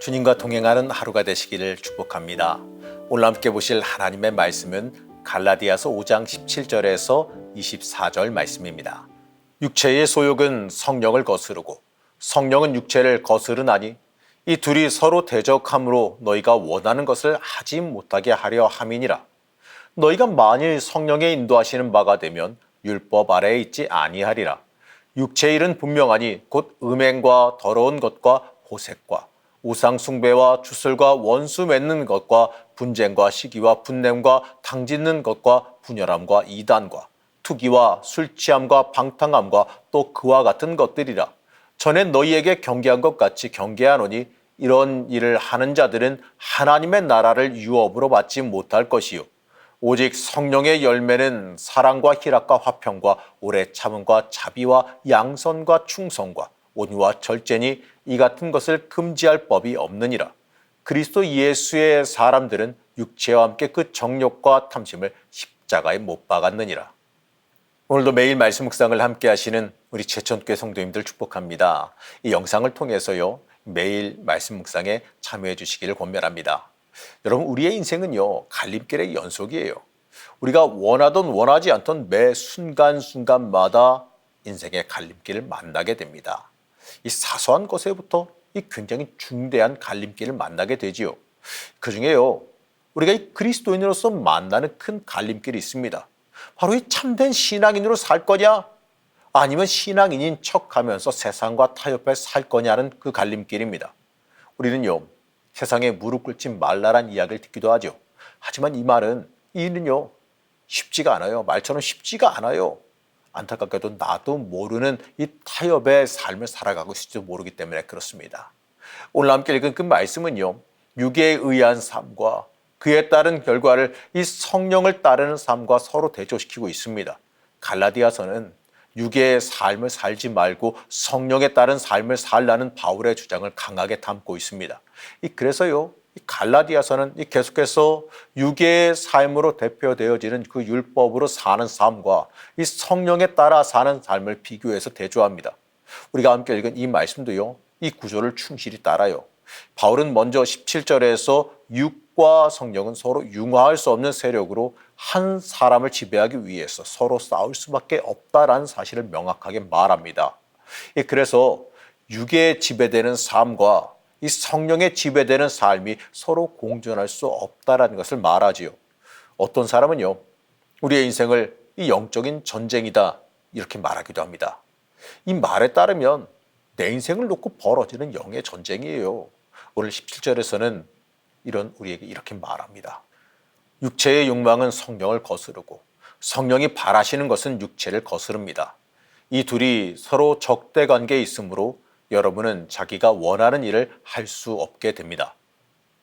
주님과 동행하는 하루가 되시기를 축복합니다. 오늘 함께 보실 하나님의 말씀은 갈라디아서 5장 17절에서 24절 말씀입니다. 육체의 소욕은 성령을 거스르고 성령은 육체를 거스르나니 이 둘이 서로 대적함으로 너희가 원하는 것을 하지 못하게 하려 함이니라. 너희가 만일 성령의 인도하시는 바가 되면 율법 아래에 있지 아니하리라. 육체의 일은 분명하니 곧 음행과 더러운 것과 호색과 우상 숭배와 주술과 원수 맺는 것과 분쟁과 시기와 분냄과 당짓는 것과 분열함과 이단과 투기와 술 취함과 방탕함과 또 그와 같은 것들이라. 전에 너희에게 경계한 것 같이 경계하노니 이런 일을 하는 자들은 하나님의 나라를 유업으로 받지 못할 것이요 오직 성령의 열매는 사랑과 희락과 화평과 오래 참음과 자비와 양선과 충성과 온유와 절제니 이 같은 것을 금지할 법이 없느니라. 그리스도 예수의 사람들은 육체와 함께 그 정욕과 탐심을 십자가에 못 박았느니라. 오늘도 매일 말씀 묵상을 함께 하시는 우리 제천교회 성도님들 축복합니다. 이 영상을 통해서요 매일 말씀 묵상에 참여해 주시기를 권면합니다. 여러분, 우리의 인생은요 갈림길의 연속이에요. 우리가 원하던 원하지 않던 매 순간순간마다 인생의 갈림길을 만나게 됩니다. 이 사소한 것에부터 이 굉장히 중대한 갈림길을 만나게 되지요. 그 중에요 우리가 이 그리스도인으로서 만나는 큰 갈림길이 있습니다. 바로 이 참된 신앙인으로 살 거냐 아니면 신앙인인 척하면서 세상과 타협해 살 거냐는 그 갈림길입니다. 우리는요 세상에 무릎 꿇지 말라란 이야기를 듣기도 하죠. 하지만 이 말은 이는요 쉽지가 않아요. 말처럼 쉽지가 않아요. 안타깝게도 나도 모르는 이 타협의 삶을 살아가고 있을지도 모르기 때문에 그렇습니다. 오늘 함께 읽은 그 말씀은요 육에 의한 삶과 그에 따른 결과를 이 성령을 따르는 삶과 서로 대조시키고 있습니다. 갈라디아서는 육의 삶을 살지 말고 성령에 따른 삶을 살라는 바울의 주장을 강하게 담고 있습니다. 그래서요 이 갈라디아서는 계속해서 육의 삶으로 대표되어지는 그 율법으로 사는 삶과 이 성령에 따라 사는 삶을 비교해서 대조합니다. 우리가 함께 읽은 이 말씀도요 이 구조를 충실히 따라요. 바울은 먼저 17절에서 육과 성령은 서로 융화할 수 없는 세력으로 한 사람을 지배하기 위해서 서로 싸울 수밖에 없다라는 사실을 명확하게 말합니다. 그래서 육에 지배되는 삶과 이 성령에 지배되는 삶이 서로 공존할 수 없다라는 것을 말하지요. 어떤 사람은요 우리의 인생을 이 영적인 전쟁이다 이렇게 말하기도 합니다. 이 말에 따르면 내 인생을 놓고 벌어지는 영의 전쟁이에요. 오늘 17절에서는 우리에게 이렇게 말합니다. 육체의 욕망은 성령을 거스르고 성령이 바라시는 것은 육체를 거스릅니다. 이 둘이 서로 적대 관계에 있으므로 여러분은 자기가 원하는 일을 할 수 없게 됩니다.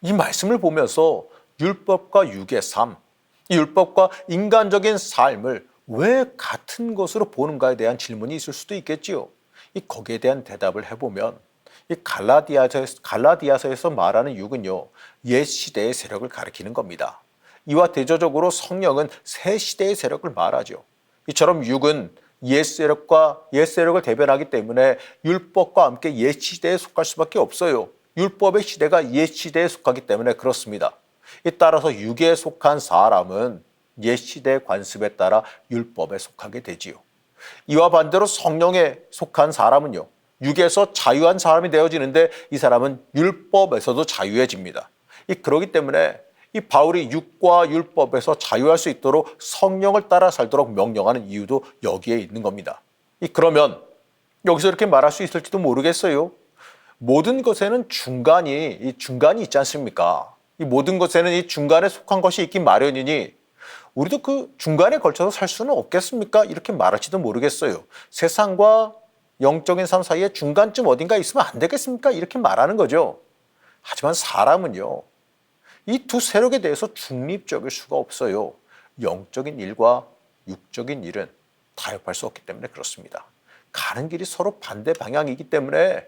이 말씀을 보면서 율법과 육의 삶, 이 율법과 인간적인 삶을 왜 같은 것으로 보는가에 대한 질문이 있을 수도 있겠지요. 거기에 대한 대답을 해보면 이 갈라디아서에서 말하는 육은요 옛 시대의 세력을 가리키는 겁니다. 이와 대조적으로 성령은 새 시대의 세력을 말하죠. 이처럼 육은 옛 세력을 대변하기 때문에 율법과 함께 옛 시대에 속할 수밖에 없어요. 율법의 시대가 옛 시대에 속하기 때문에 그렇습니다. 따라서 육에 속한 사람은 옛 시대의 관습에 따라 율법에 속하게 되지요. 이와 반대로 성령에 속한 사람은요 육에서 자유한 사람이 되어지는데 이 사람은 율법에서도 자유해집니다. 그렇기 때문에 이 바울이 육과 율법에서 자유할 수 있도록 성령을 따라 살도록 명령하는 이유도 여기에 있는 겁니다. 그러면 여기서 이렇게 말할 수 있을지도 모르겠어요. 모든 것에는 중간이 있지 않습니까? 이 모든 것에는 이 중간에 속한 것이 있기 마련이니 우리도 그 중간에 걸쳐서 살 수는 없겠습니까? 이렇게 말할지도 모르겠어요. 세상과 영적인 삶 사이에 중간쯤 어딘가 있으면 안 되겠습니까? 이렇게 말하는 거죠. 하지만 사람은요 이 두 세력에 대해서 중립적일 수가 없어요. 영적인 일과 육적인 일은 타협할 수 없기 때문에 그렇습니다. 가는 길이 서로 반대 방향이기 때문에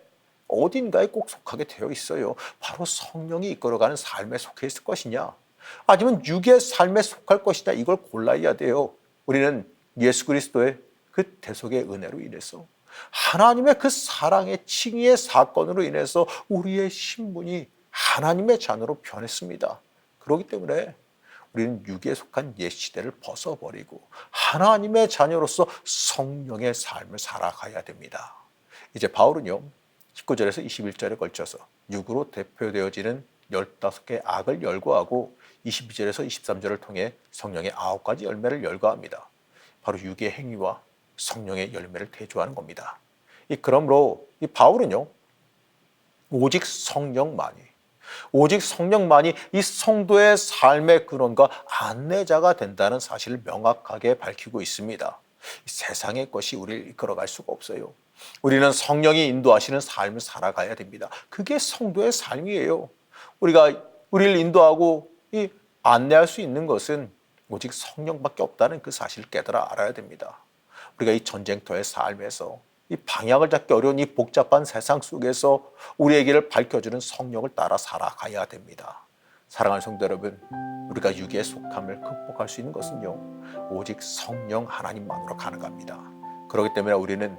어딘가에 꼭 속하게 되어 있어요. 바로 성령이 이끌어가는 삶에 속해 있을 것이냐 아니면 육의 삶에 속할 것이냐 이걸 골라야 돼요. 우리는 예수 그리스도의 그 대속의 은혜로 인해서 하나님의 그 사랑의 칭의의 사건으로 인해서 우리의 신분이 하나님의 자녀로 변했습니다. 그렇기 때문에 우리는 육에 속한 옛 시대를 벗어버리고 하나님의 자녀로서 성령의 삶을 살아가야 됩니다. 이제 바울은요, 19절에서 21절에 걸쳐서 육으로 대표되어지는 15개의 악을 열거하고 22절에서 23절을 통해 성령의 9가지 열매를 열거합니다. 바로 육의 행위와 성령의 열매를 대조하는 겁니다. 그러므로 이 바울은요, 오직 성령만이 이 성도의 삶의 근원과 안내자가 된다는 사실을 명확하게 밝히고 있습니다. 세상의 것이 우리를 이끌어갈 수가 없어요. 우리는 성령이 인도하시는 삶을 살아가야 됩니다. 그게 성도의 삶이에요. 우리를 인도하고 안내할 수 있는 것은 오직 성령밖에 없다는 그 사실을 깨달아 알아야 됩니다. 우리가 이 전쟁터의 삶에서 이 방향을 잡기 어려운 이 복잡한 세상 속에서 우리에게를 밝혀주는 성령을 따라 살아가야 됩니다. 사랑하는 성도 여러분, 우리가 육의 속함을 극복할 수 있는 것은요, 오직 성령 하나님만으로 가능합니다. 그렇기 때문에 우리는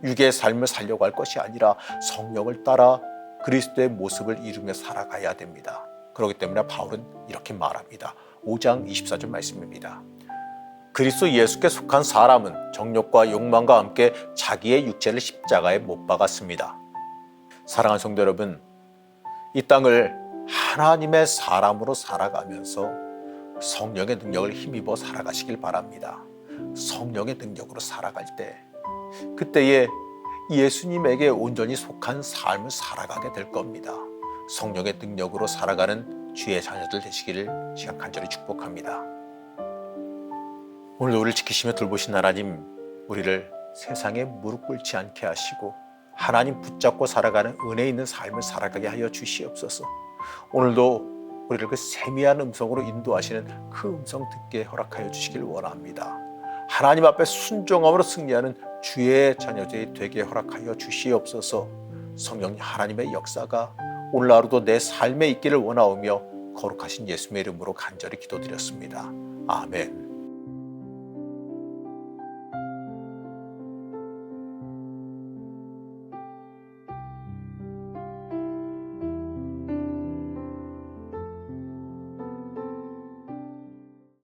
육의 삶을 살려고 할 것이 아니라 성령을 따라 그리스도의 모습을 이루며 살아가야 됩니다. 그렇기 때문에 바울은 이렇게 말합니다. 5장 24절 말씀입니다. 그리스도 예수께 속한 사람은 정욕과 욕망과 함께 자기의 육체를 십자가에 못 박았습니다. 사랑하는 성도 여러분, 이 땅을 하나님의 사람으로 살아가면서 성령의 능력을 힘입어 살아가시길 바랍니다. 성령의 능력으로 살아갈 때, 그때에 예수님에게 온전히 속한 삶을 살아가게 될 겁니다. 성령의 능력으로 살아가는 주의 자녀들 되시기를 시간 간절히 축복합니다. 오늘 우리를 지키시며 돌보신 하나님, 우리를 세상에 무릎 꿇지 않게 하시고 하나님 붙잡고 살아가는 은혜 있는 삶을 살아가게 하여 주시옵소서. 오늘도 우리를 그 세미한 음성으로 인도하시는 그 음성 듣게 허락하여 주시길 원합니다. 하나님 앞에 순종함으로 승리하는 주의 자녀들이 되게 허락하여 주시옵소서. 성령 하나님의 역사가 오늘 하루도 내 삶에 있기를 원하오며 거룩하신 예수님의 이름으로 간절히 기도드렸습니다. 아멘.